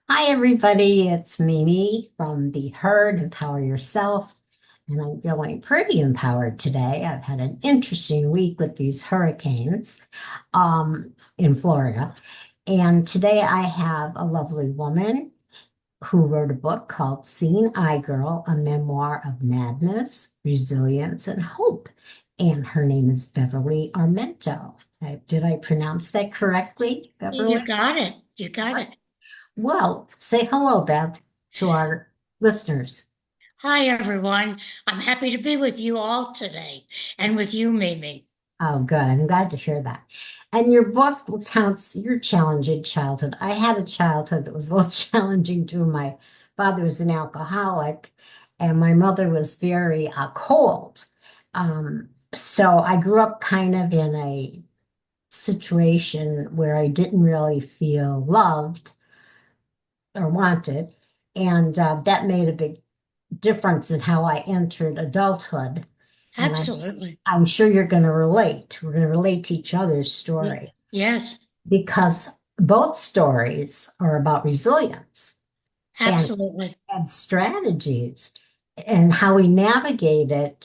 Hi, everybody. It's Mimi from Be Heard, Empower Yourself. And I'm feeling pretty empowered today. I've had an interesting week with these hurricanes in Florida. And today I have a lovely woman who wrote a book called Seeing Eye Girl, a Memoir of Madness, Resilience, and Hope. And her name is Beverly Armento. Did I pronounce that correctly, You Beverly? got it. You got it. Well, say hello, Beth, to our listeners. Hi, everyone. I'm happy to be with you all today and with you, Mimi. Oh, good. I'm glad to hear that. And your book recounts your challenging childhood. I had a childhood that was a little challenging too. My father was an alcoholic, and my mother was very cold. So I grew up kind of in a situation where I didn't really feel loved or wanted, and that made a big difference in how I entered adulthood. And Absolutely. I'm sure you're going to relate. We're going to relate to each other's story Yes, because both stories are about resilience and absolutely. and strategies and how we navigated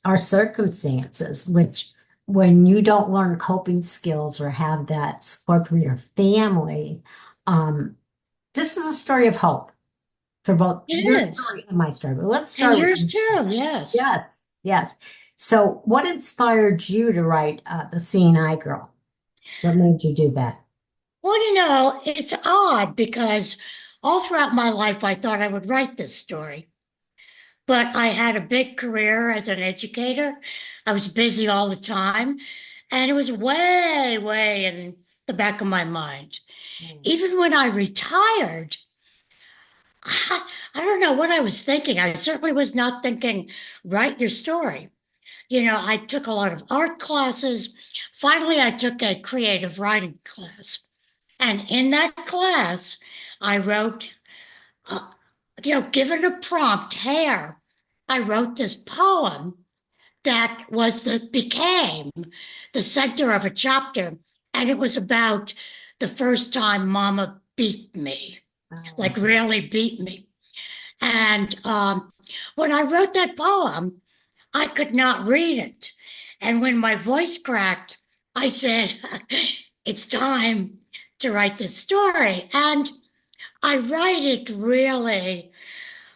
our circumstances, which when you don't learn coping skills or have that support from your family, um, this is a story of hope for both It your is. story and my story. But let's And start with yours your story. too. Yes. Yes, yes. So, what inspired you to write The Seeing Eye Girl? What made you do that? Well, it's odd because all throughout my life, I thought I would write this story. But I had a big career as an educator. I was busy all the time. And it was way, way in the back of my mind. Mm. Even when I retired, I don't know what I was thinking. I certainly was not thinking, write your story. I took a lot of art classes. Finally, I took a creative writing class. And in that class, I wrote, uh, given a prompt, hair, I wrote this poem that became the center of a chapter. And it was about the first time mama beat me, Oh, like really beat me. And when I wrote that poem, I could not read it. And when my voice cracked, I said, it's time to write this story. And I write it really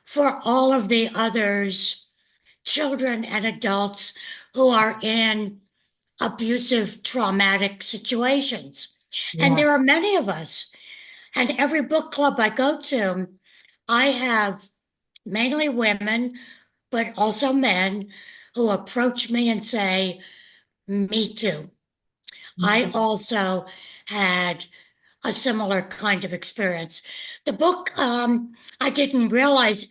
for all of the others, children and adults who are in abusive, traumatic situations. And there are yes, many of us. And every book club I go to, I have mainly women, but also men who approach me and say, me too. I Mhm. also had a similar kind of experience. The book, I didn't realize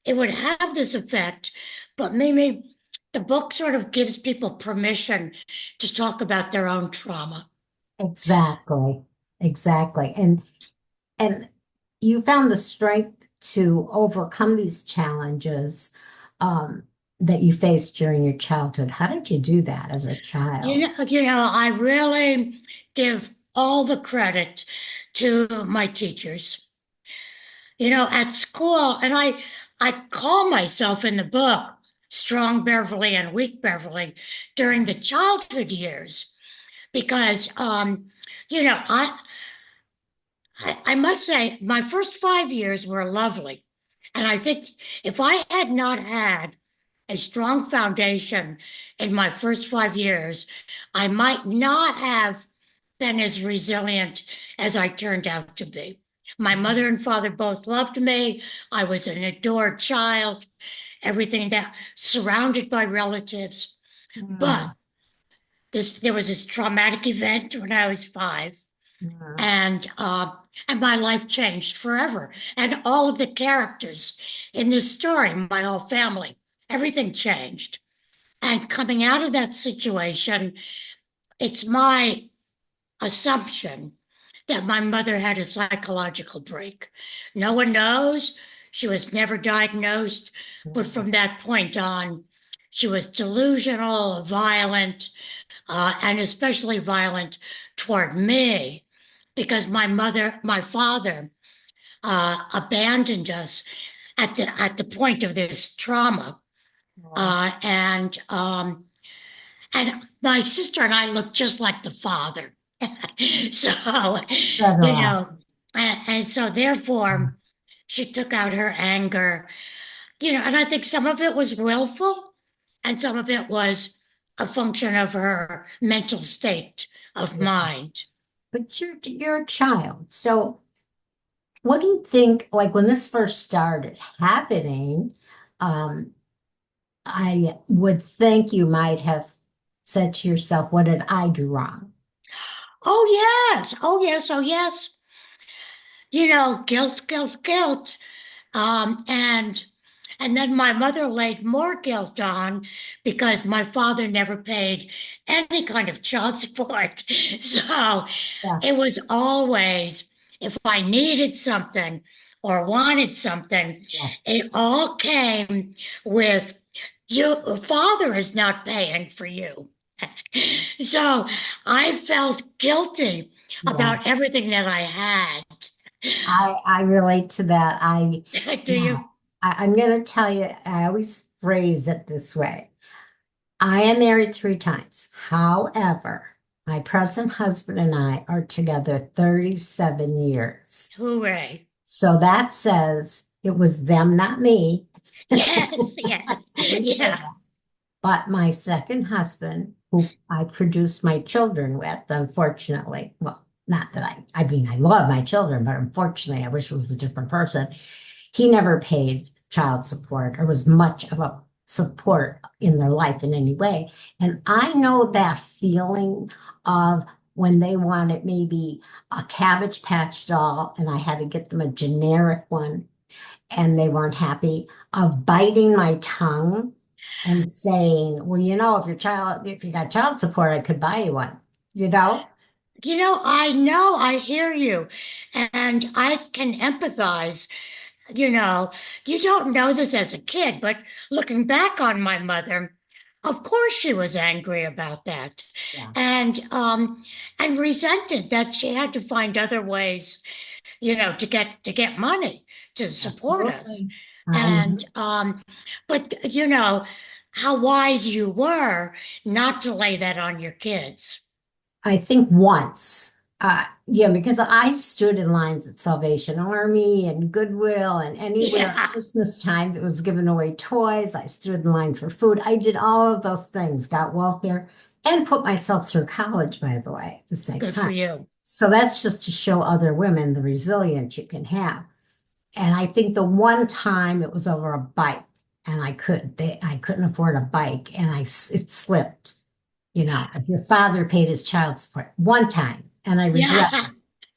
it would have this effect, but maybe the book sort of gives people permission to talk about their own trauma. Exactly, exactly. And you found the strength to overcome these challenges um, that you faced during your childhood. How did you do that as a child? I really give all the credit to my teachers. At school, and I call myself in the book Strong Beverly and Weak Beverly during the childhood years because you know, I, I must say my first 5 years were lovely. And I think if I had not had a strong foundation in my first 5 years, I might not have been as resilient as I turned out to be. My mother and father both loved me. I was an adored child, everything that surrounded by relatives. But Mm, there was this traumatic event when I was 5, mm. and my life changed forever. And all of the characters in this story, my whole family, everything changed. And coming out of that situation, it's my assumption that my mother had a psychological break. No one knows. She was never diagnosed, but Mm. from that point on, she was delusional, violent, and especially violent toward me because my father abandoned us at the point of this trauma. Oh, And my sister and I looked just like the father. So, so do you I. know, and so therefore she took out her anger, and I think some of it was willful and some of it was a function of her mental state of Yeah. mind. But you're a child. So what do you think, like when this first started happening, um, I would think you might have said to yourself, what did I do wrong? Oh, yes. Oh, yes. Oh, yes. Guilt, guilt, guilt. And then my mother laid more guilt on because my father never paid any kind of child support. So Yeah, it was always, if I needed something or wanted something, yeah, it all came with, your father is not paying for you. So I felt guilty yeah. about everything that I had. I relate to that. Do Yeah, you? I'm going to tell you, I always phrase it this way. I am married 3 times. However, my present husband and I are together 37 years. Hooray. So that says it was them, not me. Yes, yes, I always say yeah, that. But my second husband, who I produced my children with, unfortunately, well, not that I mean, I love my children, but unfortunately, I wish it was a different person. He never paid child support or was much of a support in their life in any way. And I know that feeling of when they wanted maybe a Cabbage Patch doll and I had to get them a generic one and they weren't happy, of biting my tongue and saying, well, if you got child support, I could buy you one, you know? I know, I hear you, and I can empathize. You know, you don't know this as a kid, but looking back on my mother, of course she was angry about that, Yeah, and resented that she had to find other ways, to get money to support us. absolutely. And but how wise you were not to lay that on your kids. I think once, yeah, because I stood in lines at Salvation Army and Goodwill and anywhere at Yeah, Christmas time that was giving away toys. I stood in line for food. I did all of those things, got welfare, and put myself through college, by the way, at the same good for time. you. So that's just to show other women the resilience you can have. And I think the one time it was over a bike, and I couldn't afford a bike, and it slipped. If your father paid his child support one time, and I regret Yeah, it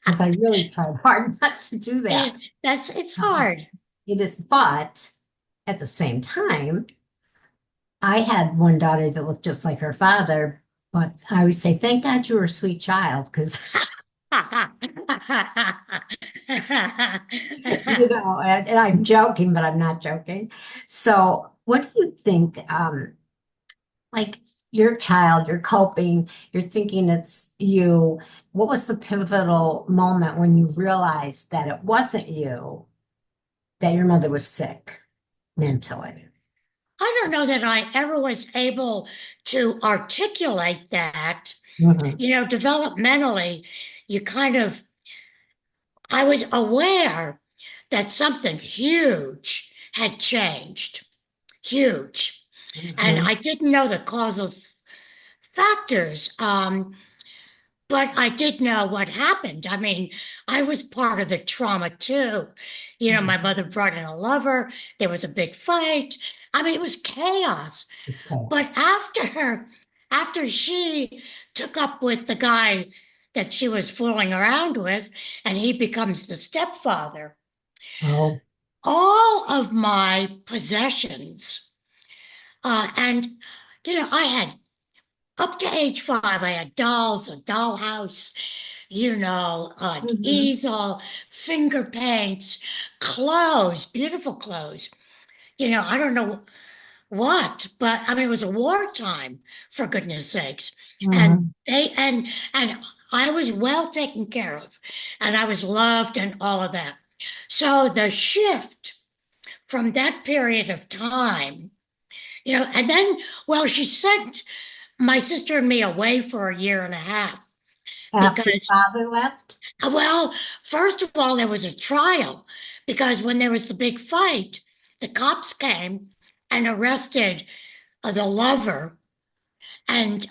because I really tried hard not to do that. it's Uh, hard. It is, but at the same time, I had one daughter that looked just like her father, but I always say, thank God you were a sweet child because, and I'm joking, but I'm not joking. So, what do you think? Like your child, you're coping, you're thinking it's you. What was the pivotal moment when you realized that it wasn't you, that your mother was sick mentally? I don't know that I ever was able to articulate that. Mhm. Developmentally, you kind of, I was aware that something huge had changed, huge. And Mhm. I didn't know the causal factors. But I did know what happened. I mean, I was part of the trauma too. My Mhm. mother brought in a lover. There was a big fight. I mean, it was chaos. It's But chaos. after she took up with the guy that she was fooling around with, and he becomes the stepfather, Oh, all of my possessions, and I had up to age 5, I had dolls, a dollhouse, an mhm. easel, finger paints, clothes, beautiful clothes. I don't know what, but I mean, it was a wartime, for goodness sakes. And Mhm. they, and I was well taken care of and I was loved and all of that. So the shift from that period of time, and then, well, she sent my sister and me away for a year and a half After because, father left? well, first of all, there was a trial because when there was the big fight, the cops came and arrested the lover, and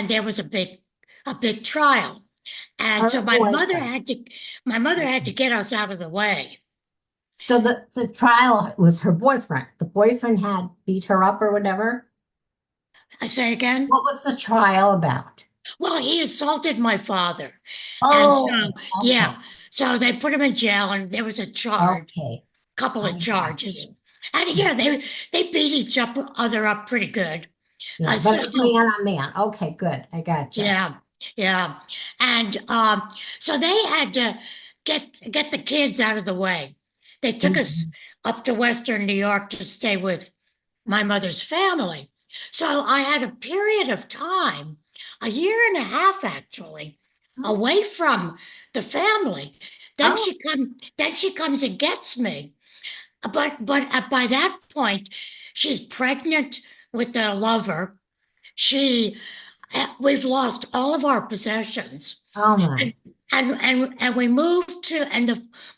there was a big trial. And so Her boyfriend. my mother had to Okay. get us out of the way. So the trial was her boyfriend. The boyfriend had beat her up or whatever. I say again, What was the trial about? well, he assaulted my father. And so, Oh, okay. yeah, so they put him in jail and there was a charge, Okay. couple I of got charges. you. And yeah, they beat other up pretty good. Yeah, but So, it was man on man. Okay, good. I gotcha. yeah, yeah. And so they had to get the kids out of the way. They took us Mhm. up to Western New York to stay with my mother's family. So I had a period of time, a year and a half actually, away from the family. Oh, Then she comes and gets me. But by that point, she's pregnant with the lover. She We've lost all of our possessions. oh And my. we moved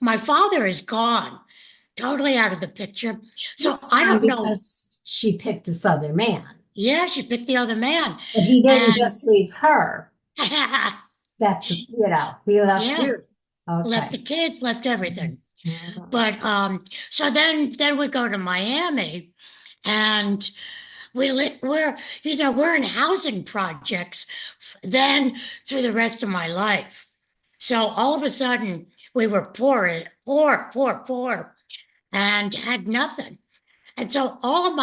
my father is gone, totally out of the picture. So He's I gone don't know. because she picked this other man. Yeah, she picked the other man. But he didn't And just leave her. That's, he left yeah, you. left Okay. the kids, left everything. Mhm. But so then we go to Miami and we're in housing projects then through the rest of my life. So all of a sudden we were poor, and had nothing. And so all of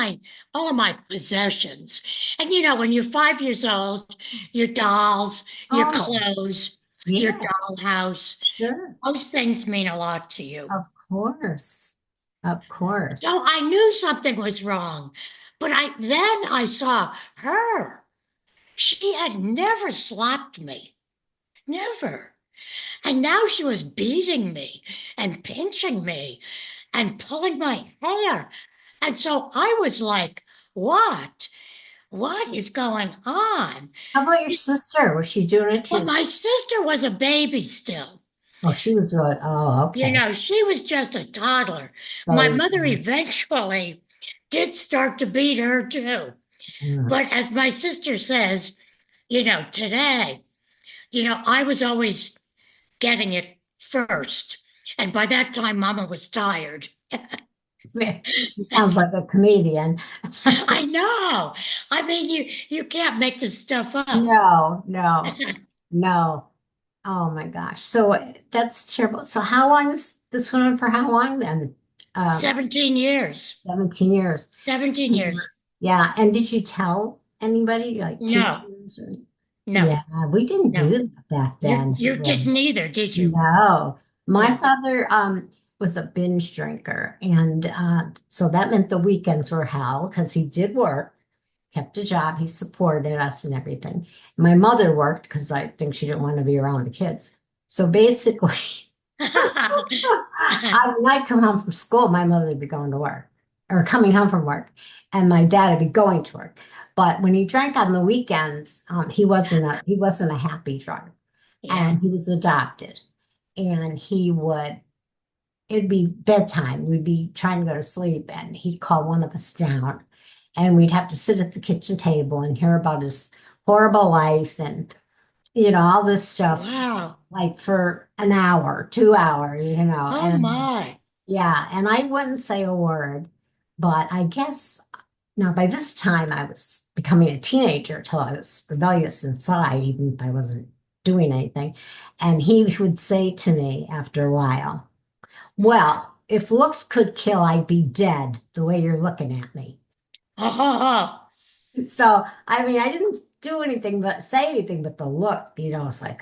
my possessions, and when you're 5 years old, your dolls, your Oh, clothes, your yeah, dollhouse, sure. those things mean a lot to you. Of course. Of course. So I knew something was wrong, but I saw her. She had never slapped me, never. And now she was beating me and pinching me and pulling my hair. And so I was like, what? What is going on? How about your sister? Was she doing it Well, too? my sister was a baby still. Oh, she was really, oh, okay. She was just a toddler. My So, mother eventually did start to beat her too. mm, But as my sister says, today, I was always getting it first. And by that time, Mama was tired. she sounds like a comedian. I know. I mean, you can't make this stuff up. No, no, no. Oh my gosh. So that's terrible. So how long is this went on for how long then? Um, 17 years. 17 years. 17 So years. yeah. And did you tell anybody, like No, teachers or no, yeah, we didn't no. do that back You then. you didn't either, did you? No. My No. father was a binge drinker, and so that meant the weekends were hell because he did work, kept a job, he supported us and everything. My mother worked because I think she didn't want to be around the kids. So basically, when I'd come home from school, my mother would be going to work or coming home from work, and my dad would be going to work. But when he drank on the weekends, he wasn't a happy drunk, Yeah. and he was adopted, and it'd be bedtime. We'd be trying to go to sleep, and he'd call one of us down, and we'd have to sit at the kitchen table and hear about his horrible life and all this stuff, Wow. like for an hour, 2 hours, Oh and my. yeah, and I wouldn't say a word, but I guess now by this time I was becoming a teenager till I was rebellious inside, even if I wasn't doing anything. And he would say to me after a while, well, if looks could kill, I'd be dead the way you're looking at me. Oh, So, I mean, I didn't do anything but say anything but the look, it's like,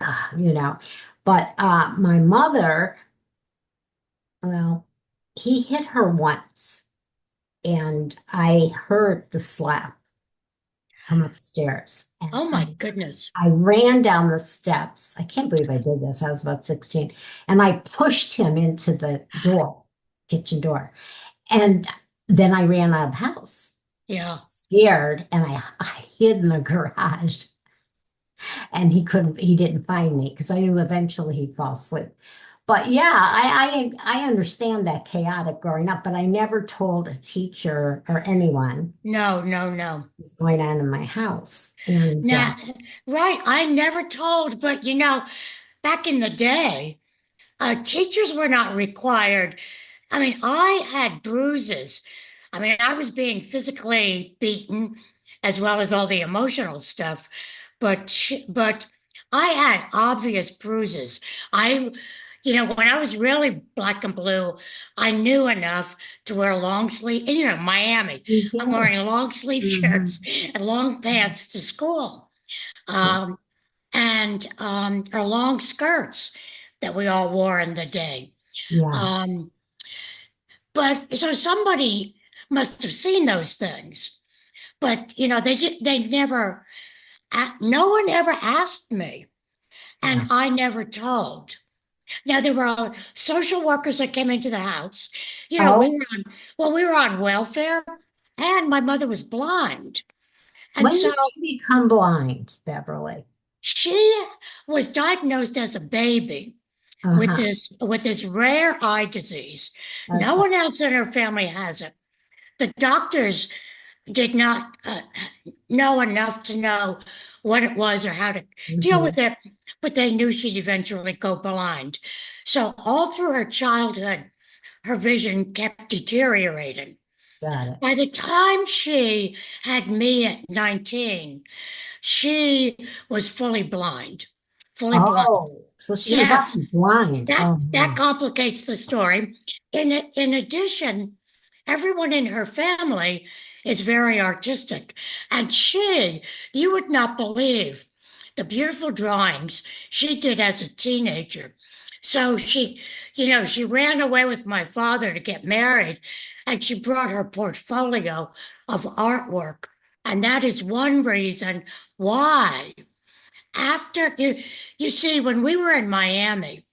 But my mother, well, he hit her once and I heard the slap. come upstairs. And Oh my goodness. I ran down the steps. I can't believe I did this. I was about 16. And I pushed him into the door, kitchen door. And then I ran out of the house, Yeah. scared, and I hid in the garage. And he didn't find me because I knew eventually he'd fall asleep. But yeah, I understand that chaotic growing up, but I never told a teacher or anyone No, no, no. what's going on in my house. And Now, right. I never told, but back in the day, teachers were not required. I mean, I had bruises. I mean, I was being physically beaten as well as all the emotional stuff, but I had obvious bruises. I, when I was really black and blue, I knew enough to wear long sleeve, and Miami, I'm yeah. wearing long sleeve shirts Mhm. and long pants to school. Um, and or long skirts that we all wore in the day. Yeah. Um, but so somebody must have seen those things. But they never. No one ever asked me, and Yeah. I never told. Now there were social workers that came into the house. We Oh, were on we were on welfare, and my mother was blind, and when so did you become blind, Beverly? she was diagnosed as a baby with Uh-huh. this rare eye disease. No Okay. one else in her family has it. The doctors did not know enough to know what it was or how to deal Hmm. with it, but they knew she'd eventually go blind. So all through her childhood, her vision kept deteriorating. Got it. By the time she had me at 19, she was fully blind. Fully blind. Oh, so she was Yes. already blind. That Oh, that no. complicates the story. In addition, everyone in her family is very artistic, and you would not believe the beautiful drawings she did as a teenager. So she ran away with my father to get married, and she brought her portfolio of artwork. And that is one reason why after you see, when we were in Miami,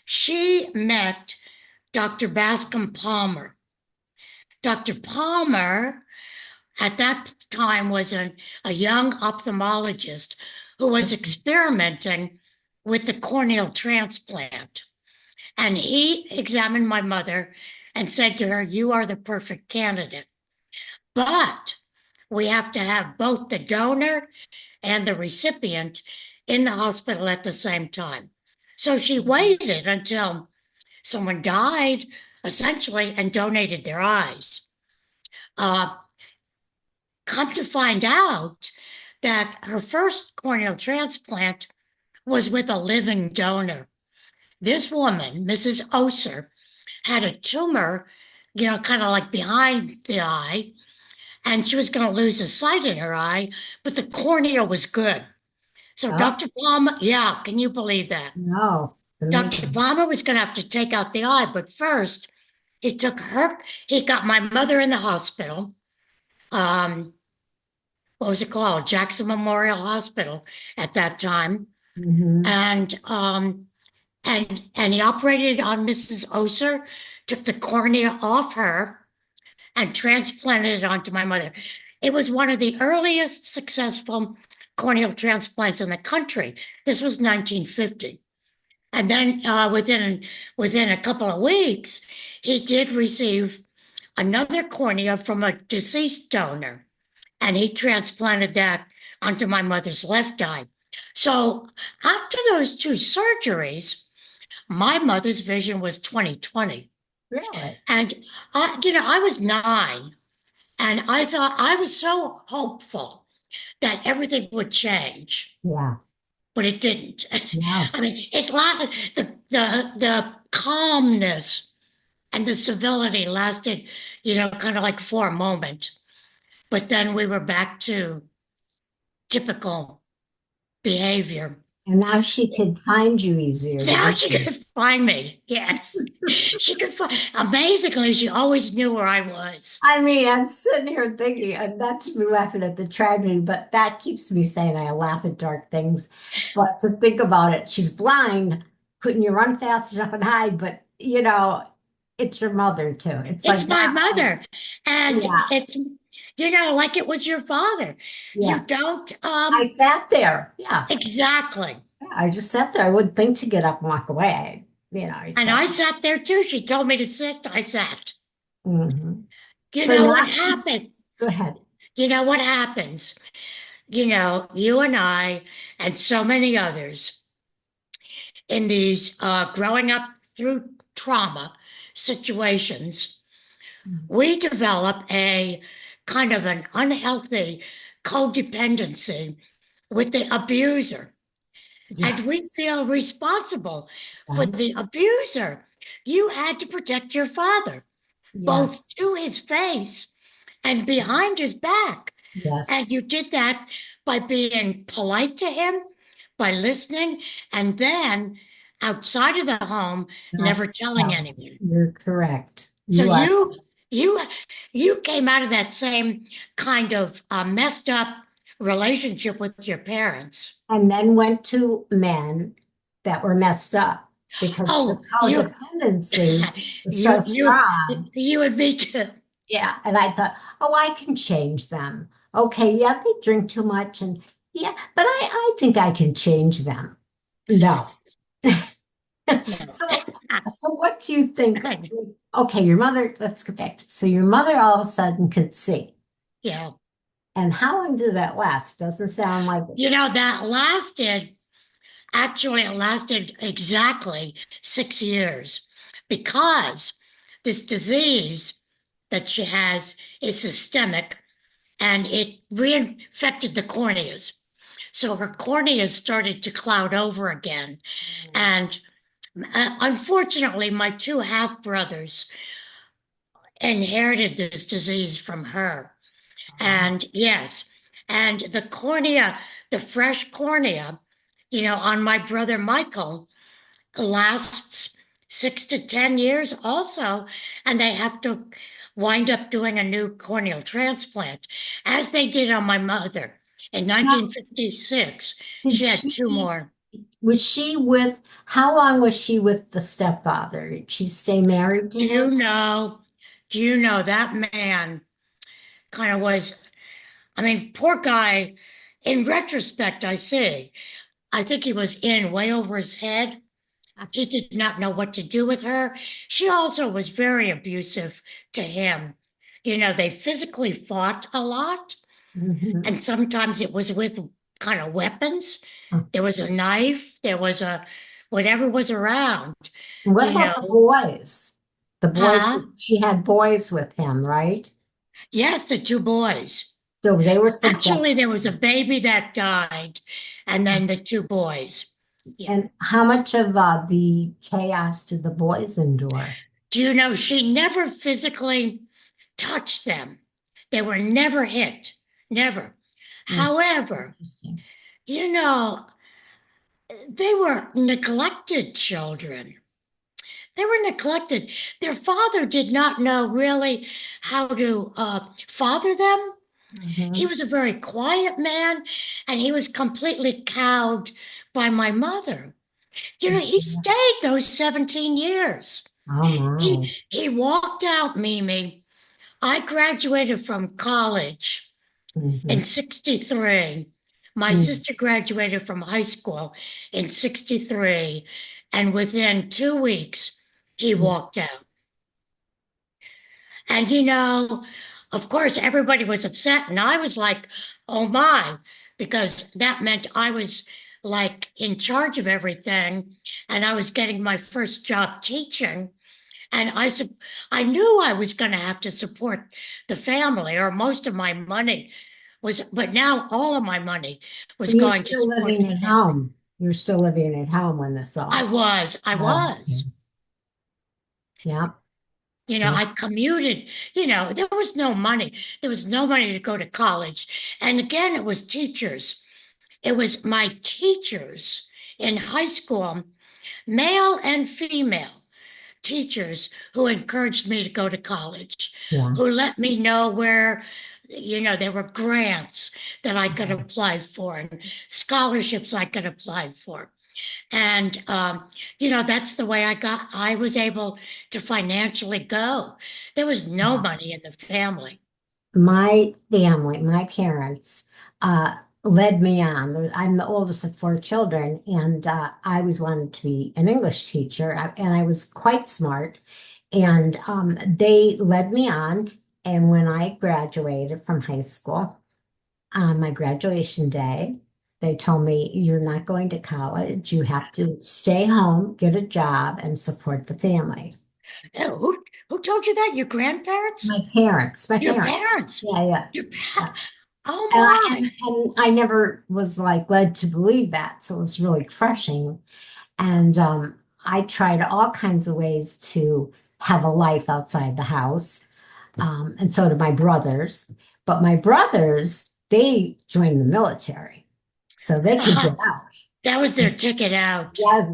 she met Dr. Bascom Palmer. Dr. Palmer, at that time, was a young ophthalmologist who was experimenting with the corneal transplant. And he examined my mother and said to her, "You are the perfect candidate. But we have to have both the donor and the recipient in the hospital at the same time." So she waited until someone died, essentially, and donated their eyes. Uh, Come to find out that her first corneal transplant was with a living donor. This woman, Mrs. Oser, had a tumor, kind of like behind the eye, and she was going to lose the sight in her eye, but the cornea was good. So Oh, Dr. Palmer, yeah, can you believe that? no. Dr. Amazing. Palmer was going to have to take out the eye, but first he got my mother in the hospital. Um, what was it called? Jackson Memorial Hospital at that time. Hmm. And he operated on Mrs. Oser, took the cornea off her, and transplanted it onto my mother. It was one of the earliest successful corneal transplants in the country. This was 1950. And then within a couple of weeks, he did receive another cornea from a deceased donor, and he transplanted that onto my mother's left eye. So after those two surgeries, my mother's vision was 20/20. Really? And I was 9, and I thought I was so hopeful that everything would change, Yeah. but it didn't. No. I mean, it lasted the calmness and the civility lasted, kind of like for a moment. But then we were back to typical behavior. And now she could find you easier to Now get she you. could find me. Yes. She could find, amazingly, she always knew where I was. I mean, I'm sitting here thinking, and not to be laughing at the tragedy, but that keeps me sane. I laugh at dark things. But to think about it, she's blind. Couldn't you run fast enough and hide? But, it's your mother too. It's It's like my that. mother. And Yeah, it's, like it was your father. You yeah. don't, I sat there. Yeah. exactly. Yeah, I just sat there. I wouldn't think to get up and walk away. I And sat. I sat there too. She told me to sit. I sat. Hmm. You So know now what she, happened? go ahead. You know what happens? You and I and so many others in these growing up through trauma situations, we develop a kind of an unhealthy codependency with the abuser, and we Yes, feel responsible for yes, the abuser. You had to protect your father, both yes, to his face and behind his back. And yes, you did that by being polite to him, by listening, and then outside of the home, not never telling tell. anyone. You're correct. So You are. you you came out of that same kind of messed up relationship with your parents. And then went to men that were messed up because the Oh, codependency was so you you strong. you and me too. Yeah. And I thought, oh, I can change them. Okay. Yeah, they drink too much. And yeah, but I think I can change them. No. No. So, so what do you think? Okay, your mother, let's get back to, so your mother all of a sudden could see. Yeah. And how long did that last? Doesn't sound like it. That lasted. Actually, it lasted exactly 6 years because this disease that she has is systemic and it reinfected the corneas. So her corneas started to cloud over again. And unfortunately, my two half brothers inherited this disease from her. Oh, And yes, and the cornea, the fresh cornea, on my brother Michael lasts 6 to 10 years also, and they have to wind up doing a new corneal transplant, as they did on my mother in now, 1956. did She had two she, more. was she with, how long was she with the stepfather? Did she stay married to Do him? you know, do you know that man kind of was, I mean, poor guy, in retrospect, I see. I think he was in way over his head. He did not know what to do with her. She also was very abusive to him. They physically fought a lot, Mhm. and sometimes it was with kind of weapons. There was a knife, there was a whatever was around, And what you about the know. boys? The boys, Huh? she had boys with him, right? Yes, the two boys. So they were Actually, subject there was a to. baby that died, and then the two boys. Yeah. And how much of the chaos did the boys endure? Do you know she never physically touched them? They were never hit, never. Hmm, However, interesting. you know, they were neglected children. They were neglected. Their father did not know really how to father them. He Mhm. was a very quiet man, and he was completely cowed by my mother. He stayed those 17 years. Oh He my. he walked out, Mimi. I graduated from college in Mhm. 63. My Mhm. sister graduated from high school in 63. And within 2 weeks, he walked out. And, of course, everybody was upset. And I was like, oh my, because that meant I was like in charge of everything. And I was getting my first job teaching. And I knew I was going to have to support the family, or most of my money but now all of my money was And you're going to still support living the at family. home. You're still living at home when this I all. was, I Oh, okay. was. Yeah. Yeah. I commuted, there was no money. There was no money to go to college. And again, it was teachers. It was my teachers. in high school, male and female teachers who encouraged me to go to college, Yeah. who let me know where, there were grants that I could apply for and scholarships I could apply for. And, that's the way I was able to financially go. There was no money in the family. My family, my parents, led me on. I'm the oldest of four children, and I always wanted to be an English teacher, and I was quite smart. And they led me on. And when I graduated from high school, on my graduation day, they told me, "You're not going to college. You have to stay home, get a job, and support the family." Oh, who told you that? Your grandparents? My Your parents. parents? Yeah, yeah. Your Yeah. pa Oh And my. I never was like led to believe that. So it was really crushing. And I tried all kinds of ways to have a life outside the house. And so did my brothers. But my brothers, they joined the military. So they could get out. That was their ticket out. Yes,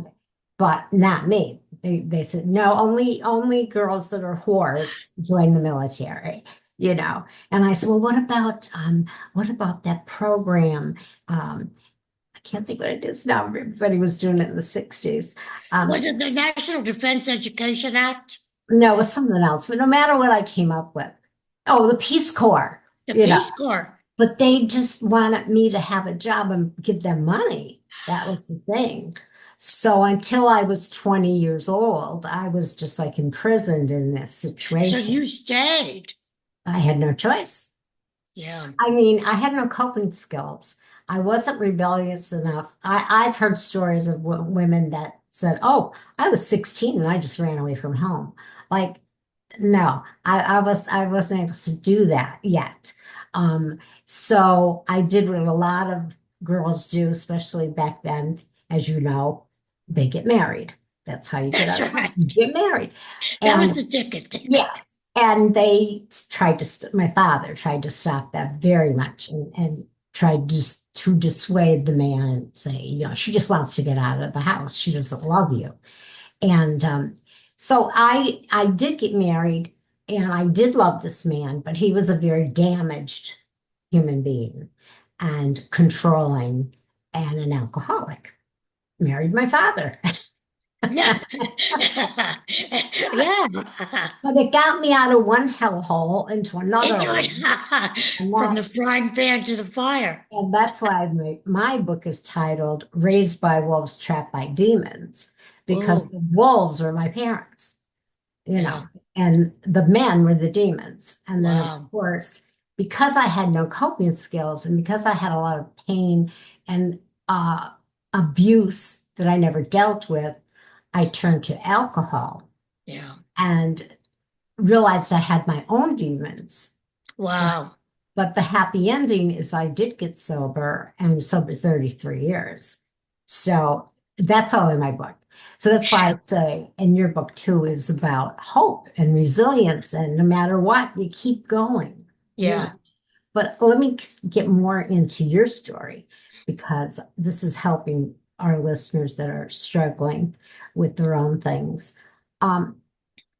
but not me. They said, no, only girls that are whores join the military, you know. And I said, well, what about that program? I can't think what it is now. Everybody was doing it in the 60s. Was Um, it the National Defense Education Act? no, it was something else, but no matter what I came up with. Oh, the Peace Corps, The you know. Peace Corps. But they just wanted me to have a job and give them money. That was the thing. So until I was 20 years old, I was just like imprisoned in this So situation. you stayed. I had no choice. Yeah. I mean, I had no coping skills. I wasn't rebellious enough. I've heard stories of women that said, "Oh, I was 16 and I just ran away from home." Like, no, I wasn't able to do that yet. So I did what a lot of girls do, especially back then, as you know, they get married. That's how you get That's out of the house. You right. get married. That was And the ticket. yeah, and they tried to, my father tried to stop that very much and tried to dissuade the man and say, she just wants to get out of the house. She doesn't love you. And so I did get married and I did love this man, but he was a very damaged human being and controlling and an alcoholic. Married my father. Yeah. Yeah. But it got me out of one hellhole into another Into it. one. And From that the frying pan to the fire. and that's why my book is titled Raised by Wolves, Trapped by Demons, because Oh, the wolves are my parents, yeah. and the men were the demons. And then, of Wow. course, because I had no coping skills and because I had a lot of pain and abuse that I never dealt with, I turned to alcohol Yeah. and realized I had my own demons. Wow. But the happy ending is I did get sober and was sober 33 years. So that's all in my book. So that's why I say, and your book too is about hope and resilience. And no matter what, you keep going. Yeah. But let me get more into your story because this is helping our listeners that are struggling with their own things. Um,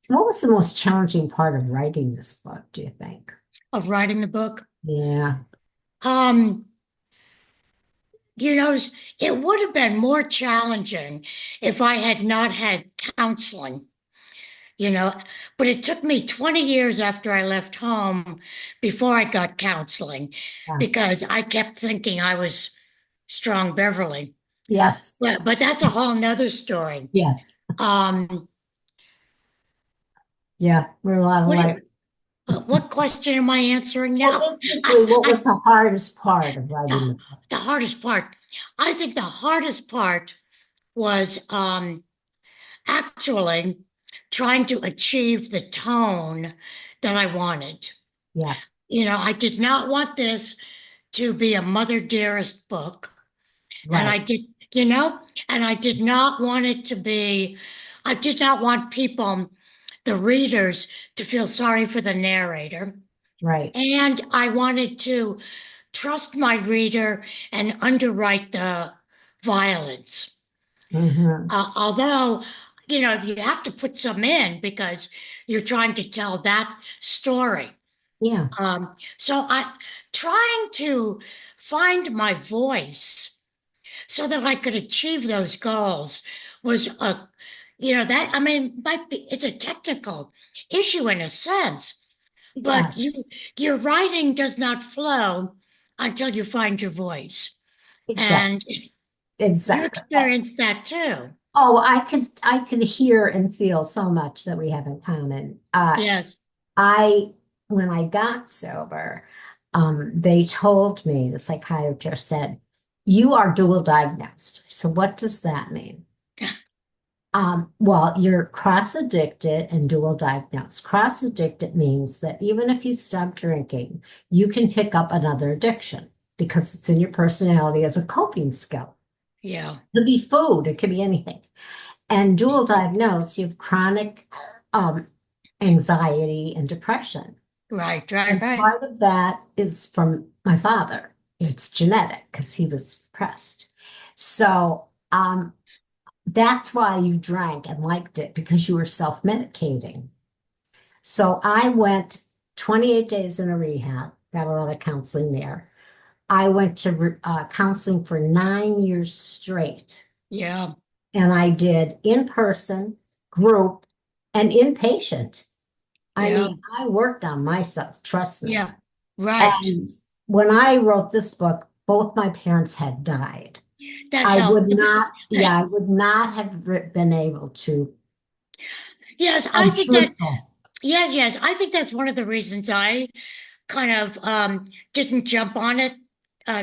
what was the most challenging part of writing this book, do you think? Of writing the book. Yeah, Um, you know, it would have been more challenging if I had not had counseling, you know, but it took me 20 years after I left home before I got counseling yeah. because I kept thinking I was strong Beverly. Yes. But that's a whole nother story. Yes. Um, Yeah. We're a lot what alike. what question am I answering Well, now? basically, what was I the hardest part of writing the, the book? the hardest part. I think the hardest part was actually trying to achieve the tone that I wanted. Yeah. I did not want this to be a Mother Dearest book. And Right. I did not want it to be, I did not want people, the readers, to feel sorry for the narrator. Right. And I wanted to trust my reader and underwrite the violence. Hmm. Although, you have to put some in because you're trying to tell that story. Yeah. So I trying to find my voice so that I could achieve those goals was that I mean might be it's a technical issue in a sense, but Yes. your writing does not flow until you find your voice. Exactly. And you Exactly. experienced that too. Oh, I could hear and feel so much that we have in common. Yes. I when I got sober, they told me, the psychiatrist said, you are dual diagnosed. So what does that mean? Well, you're cross-addicted and dual diagnosed. Cross-addicted means that even if you stop drinking, you can pick up another addiction because it's in your personality as a coping skill. Yeah. It could be food, it could be anything. And dual diagnosed, you have chronic anxiety and depression. Right, right, And right. part of that is from my father. It's genetic because he was depressed. So that's why you drank and liked it because you were self-medicating. So I went 28 days in a rehab, got a lot of counseling there. I went to counseling for 9 years straight. Yeah. And I did in person, group, and inpatient. I Yeah. mean, I worked on myself, trust me. Yeah. Right. And when I wrote this book, both my parents had died. That I would helped. not, yeah, I would not have been able to. Yes, I I'm think that truthful. yes, yes. I think that's one of the reasons I kind of didn't jump on it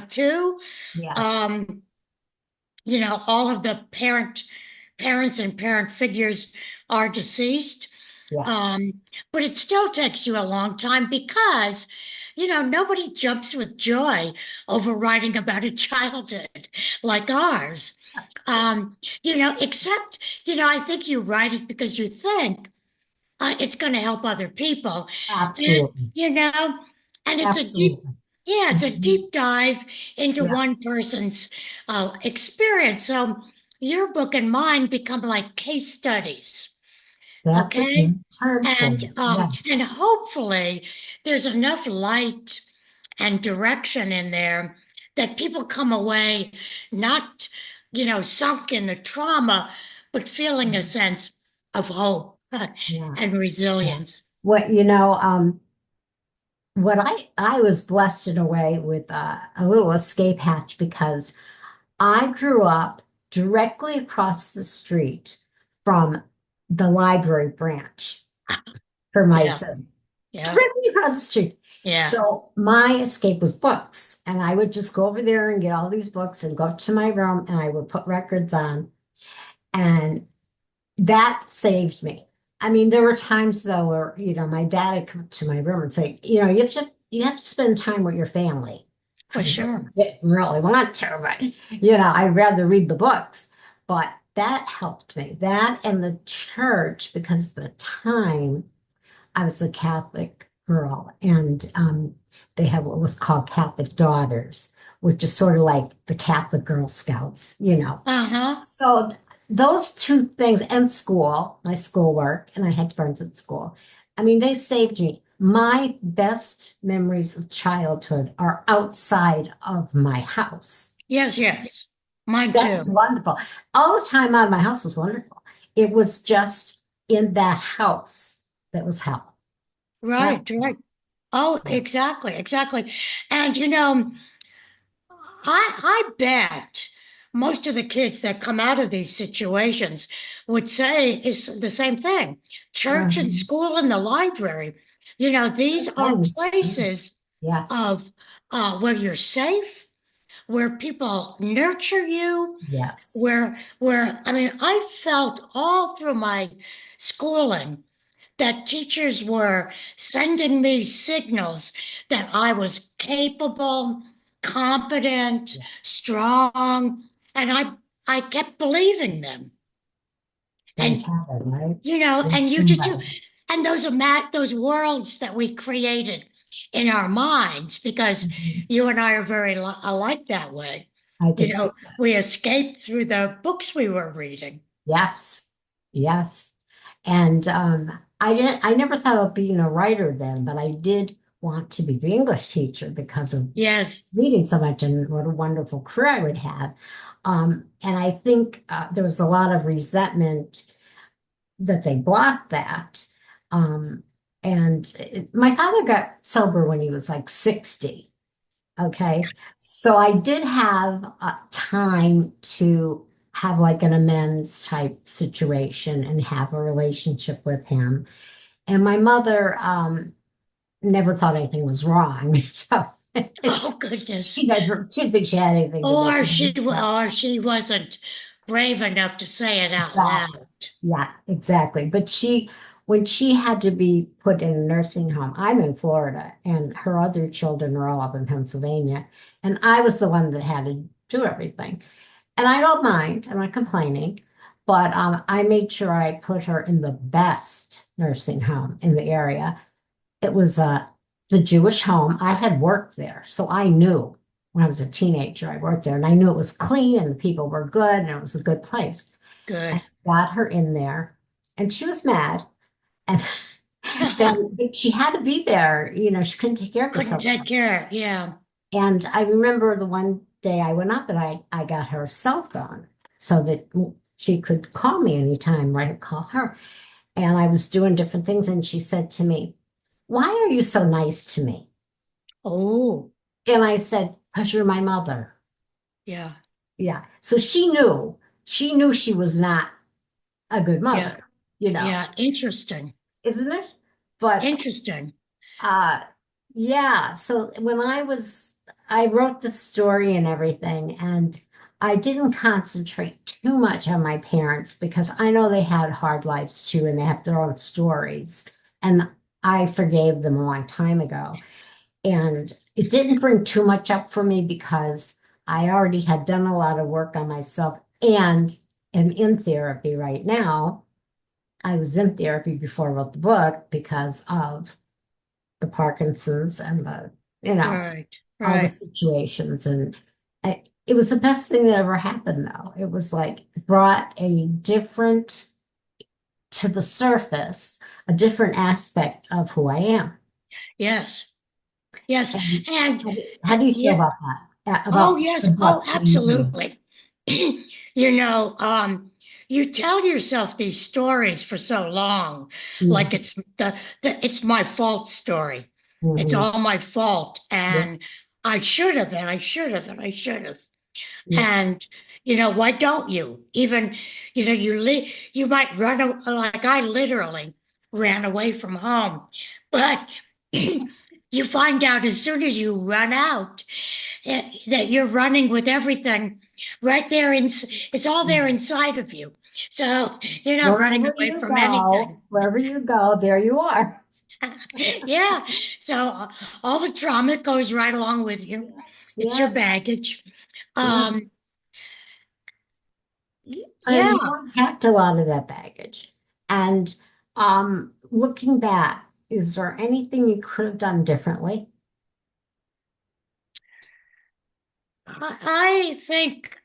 too. Yes, Um, all of the parents and parent figures are deceased. yes, Um, but it still takes you a long time because, nobody jumps with joy over writing about a childhood like ours. Except, I think you write it because you think it's going to help other people. And, absolutely, and absolutely. it's a Mhm. deep dive into Yeah, one person's experience. So your book and mine become like case studies. that's a Okay. good term for And it. and Yes. hopefully there's enough light and direction in there that people come away not, sunk in the trauma, but feeling a sense of hope Yeah, and yeah. resilience. What what I was blessed in a way with a little escape hatch because I grew up directly across the street from the library branch for my Yeah. son, Yeah. directly across the street. Yeah. So my escape was books, and I would just go over there and get all these books and go up to my room, and I would put records on, and that saved me. I mean, there were times though where, my dad would come to my room and say, you have to spend time with your family. I For really sure. didn't really want to, but I'd rather read the books. But that helped me. That and the church, because at the time I was a Catholic girl, and they have what was called Catholic Daughters, which is sort of like the Catholic Girl Scouts. Uh-huh. So those two things, and school, my schoolwork, and I had friends at school. I mean, they saved me. My best memories of childhood are outside of my house. Yes, yes. Mine That was too. wonderful. All the time out of my house was wonderful. It was just in that house that was hell. That Right, was right. hell. Oh, Yeah. exactly, exactly. And I bet most of the kids that come out of these situations would say is the same thing. Church and Mhm. school and the library. These Good are things. Yeah. places Yes. of where you're safe, where people nurture you, Yes. where I mean, I felt all through my schooling that teachers were sending me signals that I was capable, competent, Yeah. strong, and I kept believing them. Thank And heaven, right? and It's you did too. somebody. And those worlds that we created in our minds, because Mhm. you and I are very alike that way. I could see that. We escaped through the books we were reading. Yes, yes. And I never thought of being a writer then, but I did want to be the English teacher because of Yes, reading so much and what a wonderful career I would have. And I think there was a lot of resentment that they blocked that. Um, my father got sober when he was like 60. Okay. So I did have time to have like an amends type situation and have a relationship with him. And my mother never thought anything was wrong. So oh goodness. she didn't think she had anything to do with it. But Or she wasn't brave enough to say it out exactly. loud. Yeah, exactly. But when she had to be put in a nursing home, I'm in Florida and her other children are all up in Pennsylvania. And I was the one that had to do everything. And I don't mind, I'm not complaining, but I made sure I put her in the best nursing home in the area. It was the Jewish home. I had worked there, so I knew when I was a teenager, I worked there and I knew it was clean and the people were good and it was a good place. I Good. got her in there and she was mad. And then but she had to be there. She couldn't take care of Couldn't herself. take care. Yeah. And I remember the one day I went up and I got her cell phone so that she could call me anytime, or I could call her. And I was doing different things. And she said to me, "Why are you so nice to me?" Oh, And I said, "Because you're my mother." yeah. Yeah. So she knew she was not a good Yeah. mother, you know, Yeah. Interesting. isn't it? But Interesting. Uh, yeah. So I wrote the story and everything, and I didn't concentrate too much on my parents because I know they had hard lives too, and they have their own stories. And I forgave them a long time ago. And it didn't bring too much up for me because I already had done a lot of work on myself and am in therapy right now. I was in therapy before I wrote the book because of the Parkinson's and you know, Right. all the Right. situations. And it was the best thing that ever happened, though. It was like brought a different to the surface, a different aspect of who I am. Yes. Yes. And And how do you feel yeah. about that? Oh, About yes. the Oh, book changing? absolutely. You know, you tell yourself these stories for so long, like Mhm, it's it's my fault story. It's mhm. all my fault, Yeah, and I should have, and I should have, and I should have. yeah, And why don't you? Even, you might like I literally ran away from home, but you find out as soon as you run out that you're running with everything right there in it's all there yeah. inside of you. So you're not running away from anything. Wherever you go, there you are. Yeah. So all the trauma goes right along with you. Yes, It's your yes, baggage. yeah. Um, And yeah. you unpacked a lot of that baggage. And looking back, is there anything you could have done differently? I think,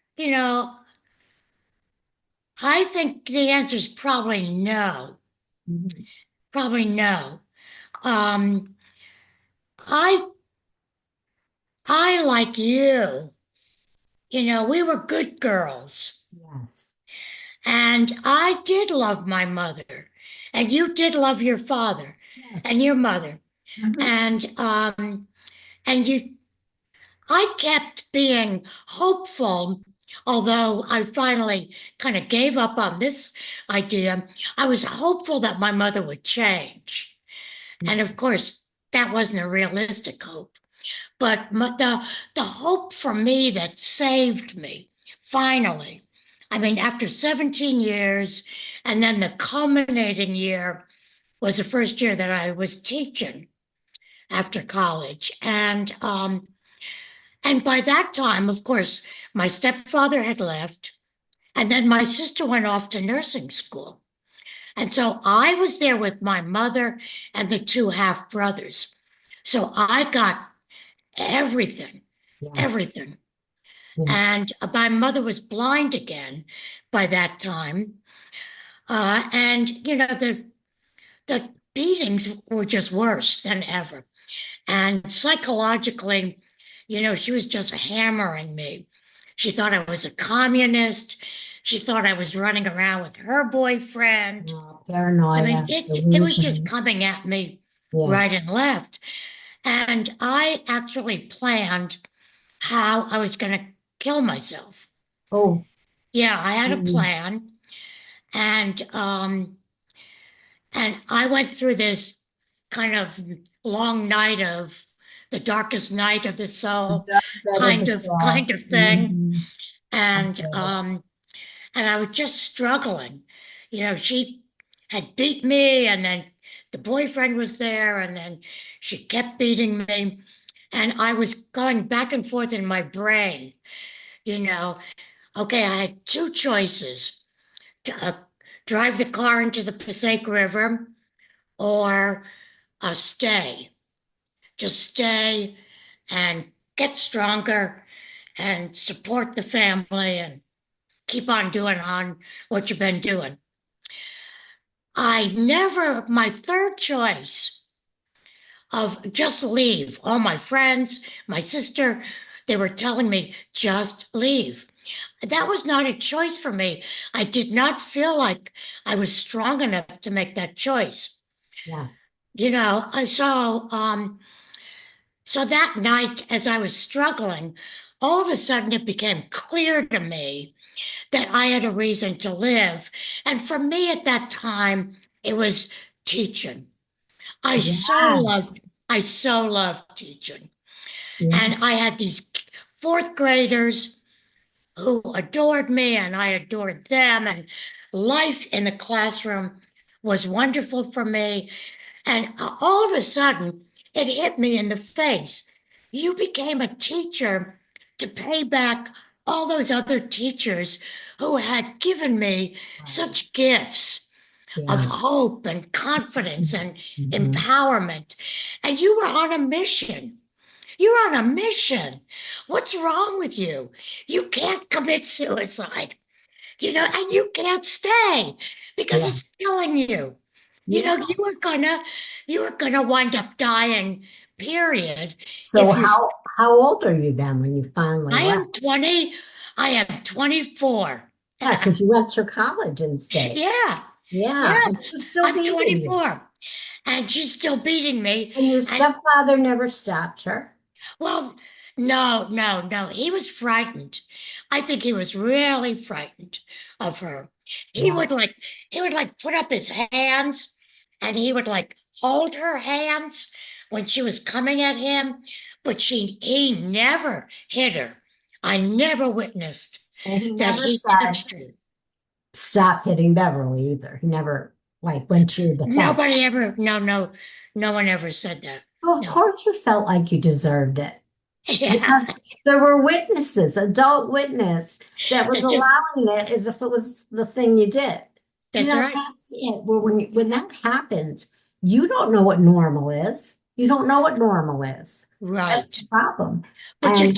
I think the answer is probably no. Mhm. Probably no. Um, I like you. We were good girls. Yes, And I did love my mother. And you did love your father and yes. your mother. Mhm. And I kept being hopeful, although I finally kind of gave up on this idea. I was hopeful that my mother would change. And of course, that wasn't a realistic hope. But the hope for me that saved me, finally, I mean, after 17 years, and then the culminating year was the first year that I was teaching after college. And by that time, of course, my stepfather had left, and then my sister went off to nursing school. And so I was there with my mother and the two half brothers. So I got everything, Yeah. everything. Yeah. And my mother was blind again by that time. And, the beatings were just worse than ever. And psychologically, she was just hammering me. She thought I was a communist. She thought I was running around with her boyfriend. I mean, Paranoia, it was just delusion. coming at me Yeah. right and left. And I actually planned how I was going to kill myself. Oh, Yeah, I had a mm, plan, and I went through this kind of long night of the darkest night of the the soul dark night of the kind soul. of thing. Hmm. I And get it. um and I was just struggling. She had beat me, and then the boyfriend was there, and then she kept beating me. And I was going back and forth in my brain, you know. Okay, I had two choices to drive the car into the Passaic River or stay. Just stay and get stronger and support the family and keep on doing on what you've been doing. My third choice of just leave. All my friends, my sister, they were telling me, just leave. That was not a choice for me. I did not feel like I was strong enough to make that choice. Yeah. So that night, as I was struggling, all of a sudden it became clear to me that I had a reason to live. And for me at that time, it was teaching. Yes. I so loved teaching. Yeah. And I had these fourth graders who adored me and I adored them. And life in the classroom was wonderful for me. And all of a sudden, it hit me in the face. You became a teacher to pay back all those other teachers who had given me Right. such gifts of Yeah. hope and confidence and Mhm. empowerment. And you were on a mission. You're on a mission. What's wrong with you? You can't commit suicide, and you can't stay because Yeah. it's killing you. You were Yes. gonna wind up dying, period. So If you, how old are you then when you finally I left? am 20, I am 24. Yeah, because you went through college instead. Yeah, Yeah, yeah, and she's still I'm beating you. 24. And she's still beating me. And your And stepfather never stopped her. well, no, no, no. He was frightened. I think he was really frightened of her. He Yeah. would like he would like put up his hands and he would like hold her hands when she was coming at him, but he never hit her. I never witnessed And he that never he said, touched her. stop hitting Beverly either. He never like went to your Nobody defense. ever, no, no, no one ever said that. So of No. course you felt like you deserved it Yeah. because there were witnesses, adult witness that was It's just allowing it as if it was the thing you did. that's right. That's it. Well, when that happens, you don't know what normal is. You don't know what normal is. That's Right. the problem. But And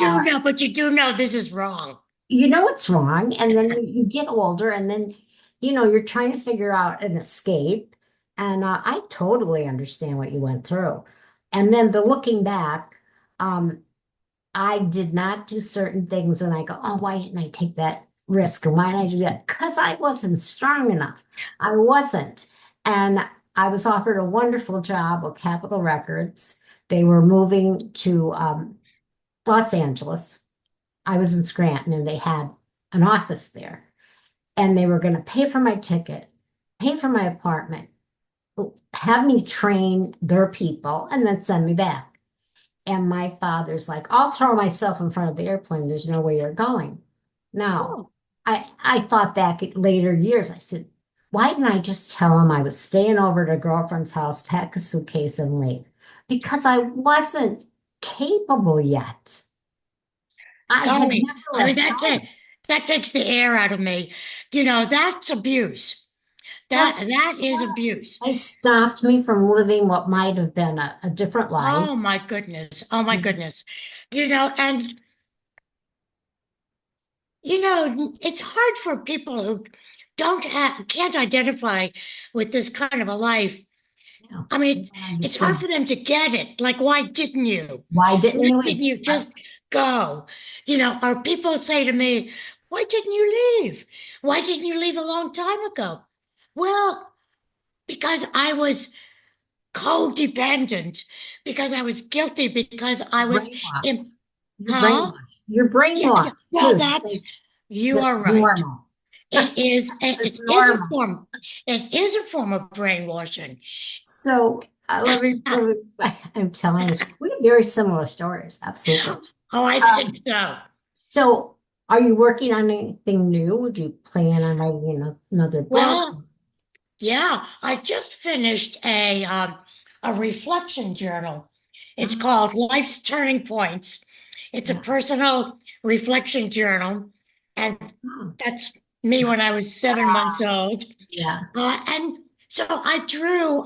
you do know this is wrong. you know it's wrong, and then you get older, and then you're trying to figure out an escape. And I totally understand what you went through. And then the looking back, um, I did not do certain things, and I go, oh, why didn't I take that risk? And why did I do that? Because I wasn't strong enough. I wasn't. And I was offered a wonderful job with Capitol Records. They were moving to Los Angeles. I was in Scranton, and they had an office there. And they were going to pay for my ticket, pay for my apartment, have me train their people, and then send me back. And my father's like, I'll throw myself in front of the airplane. There's no way you're going. Now, Oh, I thought back at later years. I said, why didn't I just tell him I was staying over at a girlfriend's house, pack a suitcase, and leave? Because I wasn't capable yet. I had totally. never I mean, left home. that takes the air out of me. That's abuse. That's That is yes. abuse. They stopped me from living what might have been a different life. Oh my goodness. Oh my goodness. And It's hard for people who can't identify with this kind of a life. No, I mean, you don't it's hard understand. for them to get it. Like, why didn't you? Why didn't Why you leave? didn't you Right. just go? Or people say to me, why didn't you leave? Why didn't you leave a long time ago? Well, because I was codependent, because I was guilty, because I was in, Brainwashed. You're huh? brainwashed. You're Yeah, yeah. brainwashed Well, too. you This are is right. normal. It's It is a normal. form, it is a form of brainwashing. So I'm telling you, we have very similar stories. Absolutely. Oh, I Um, think so. so are you working on anything new? Would you plan on writing another book? Well, yeah, I just finished a reflection journal. It's Ah, called Life's Turning Points. It's a yeah. personal reflection journal, and Oh, that's me when I was 7 months old. yeah. And so I drew.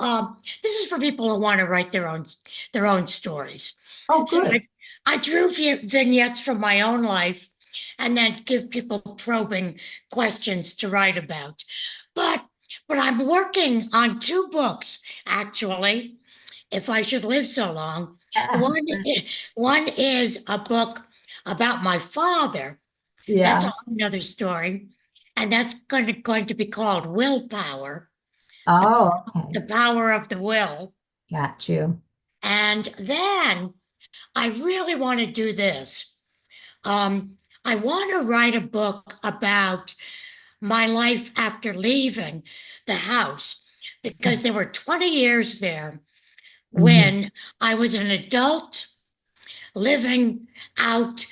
This is for people who want to write their own stories. Oh, So good. I drew vignettes from my own life, and then give people probing questions to write about. But but I'm working on two books actually. If I should live so long, one one is a book about my father. That's a Yeah. whole another story, and that's going to be called Willpower, the Oh, okay. the power of the will. Got you. And then I really want to do this. I want to write a book about my life after leaving the house because there were 20 years there Mhm. when I was an adult living out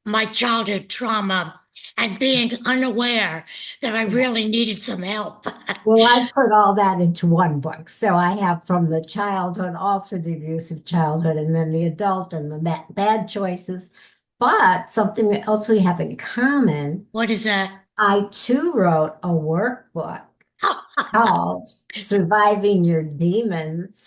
my childhood trauma and being unaware that I Yeah. really needed some help. Well, I put all that into one book. So I have from the childhood, all through the abusive childhood, and then the adult and the bad choices. But something else we have in common, What is that? I too wrote a workbook called Surviving Your Demons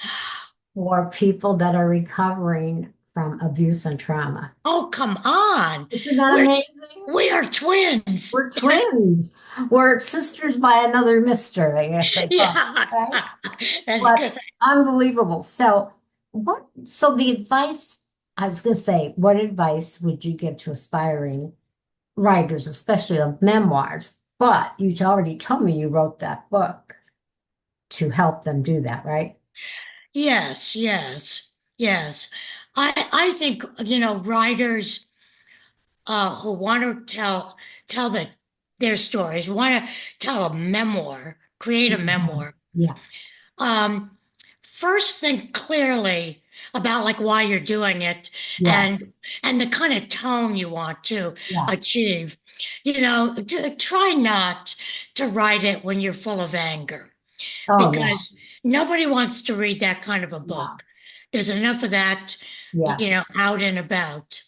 for people that are recovering from abuse and trauma. Oh, come on. Isn't that We're amazing? we are twins. We're twins. We're sisters by another mister, I guess they call Yeah, it, right? that's But good. unbelievable. So the advice, I was going to say, what advice would you give to aspiring writers, especially of memoirs? But you already told me you wrote that book to help them do that, right? Yes, yes, yes. I think, writers who want to tell their stories, want to tell a memoir, create a Mhm. memoir. Yeah. Um, First think clearly about like why you're doing it and Yes. and the kind of tone you want to Yes. achieve. Try not to write it when you're full of anger Oh, no. because nobody wants to read that kind of a No. book. There's enough of that, Yeah. out and about.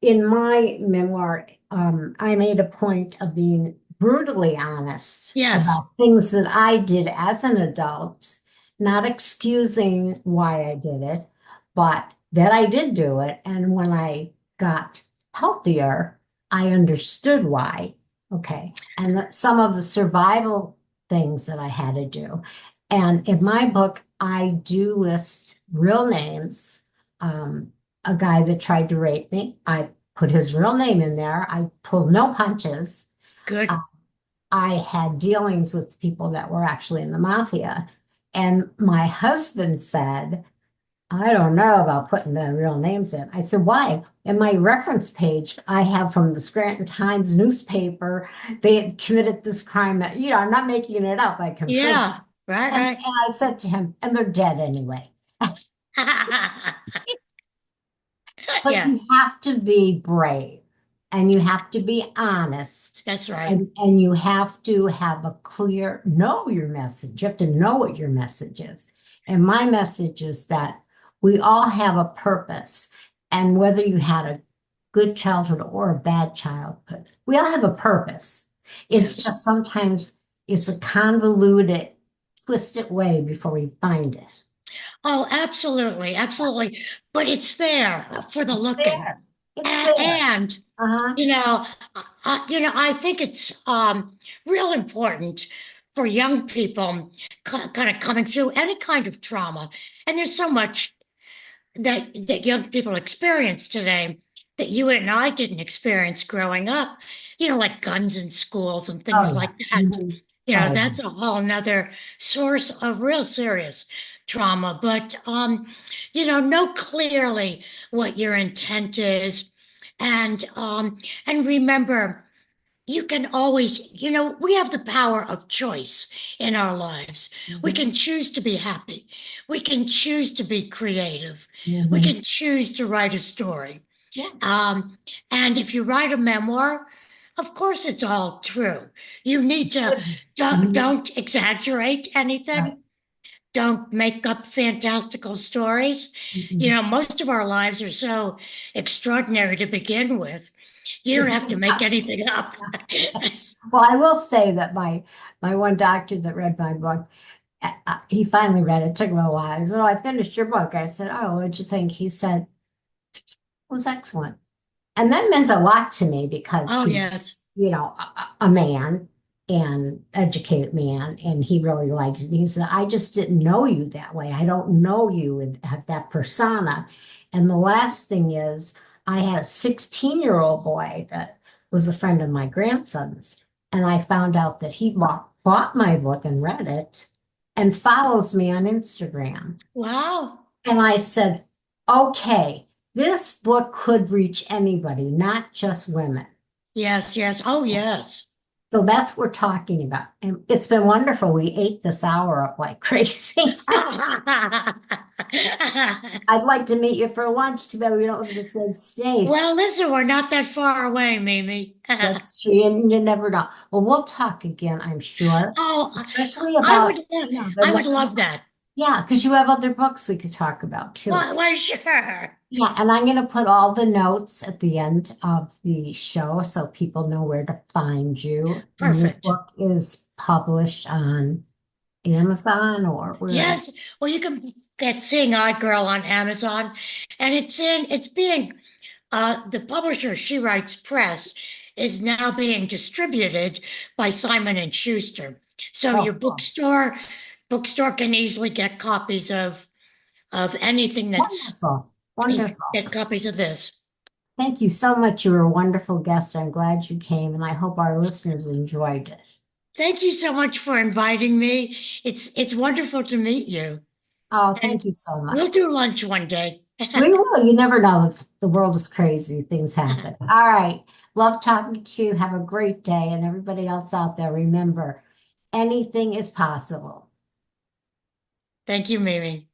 In my memoir, I made a point of being brutally honest Yes. about things that I did as an adult, not excusing why I did it, but that I did do it. And when I got healthier, I understood why. Okay. And that some of the survival things that I had to do. And in my book, I do list real names. A guy that tried to rape me. I put his real name in there. I pulled no punches. Uh, Good. I had dealings with people that were actually in the mafia. And my husband said, I don't know about putting the real names in. I said, why? In my reference page, I have from the Scranton Times newspaper, they had committed this crime. I'm not making it up. I can prove it. Yeah. Right, And right. I said to him, and they're dead anyway. But Yeah, you have to be brave and you have to be honest that's right. and you have to have a clear, know your message. You have to know what your message is. And my message is that we all have a purpose. And whether you had a good childhood or a bad childhood, we all have a purpose. It's Yes. just sometimes it's a convoluted, twisted way before we find it. Oh, absolutely, absolutely. But it's there for the It's looking. there. It's A- there. And Uh-huh. I think it's real important for young people kind of coming through any kind of trauma. And there's so much that young people experience today that you and I didn't experience growing up, like guns in schools and things Oh, like yeah. that. Mhm. Oh, yeah. That's a whole nother source of real serious trauma. But know clearly what your intent is, and remember, you can always, we have the power of choice in our lives. We Mhm. can choose to be happy. We can choose to be creative. We Mhm. can choose to write a story. Yeah. Um, and if you write a memoir, of course it's all true. You You need to should. don't, Mhm. don't exaggerate Right. anything. Don't make up fantastical stories. Mhm. Most of our lives are so extraordinary to begin with. You don't have to make anything up. Well, I will say that my one doctor that read my book, he finally read it. It took him a while. He said, "Oh, I finished your book." I said, "Oh, what'd you think?" He said, "It was excellent." And that meant a lot to me because Oh, yes. he's, a man and educated man, and he really liked it. He said, "I just didn't know you that way. I don't know you and have that persona." And the last thing is, I had a 16-year-old boy that was a friend of my grandson's, and I found out that he bought my book and read it and follows me on Instagram. Wow. And I said, okay, this book could reach anybody, not just women. Yes, yes. Oh, Yes. yes. So that's what we're talking about. And it's been wonderful. We ate this hour up like crazy. I'd like to meet you for lunch. Too bad we don't live in the same state. Well, listen, we're not that far away, Mimi. That's true. And you never know. Well, we'll talk again, I'm sure, Oh, especially I about, would, lo- the I would next. love that. Yeah, because you have other books we could talk about too. Well, sure. Yeah, and I'm going to put all the notes at the end of the show so people know where to find you. And your Perfect. book is published on Amazon or where? Yes. Well, you can get Seeing Eye Girl on Amazon, and it's being, the publisher, She Writes Press, is now being distributed by Simon and Schuster. So Oh, your cool. bookstore can easily get copies of anything Wonderful. Wonderful. get copies of this. Thank you so much. You were a wonderful guest. I'm glad you came, and I hope our listeners enjoyed it. Thank you so much for inviting me. It's wonderful to meet you. Oh, And thank you so we'll much. do lunch one day. We will. You never know. The world is crazy. Things happen. All right. Love talking to you. Have a great day. And everybody else out there, remember, anything is possible. Thank you, Mimi.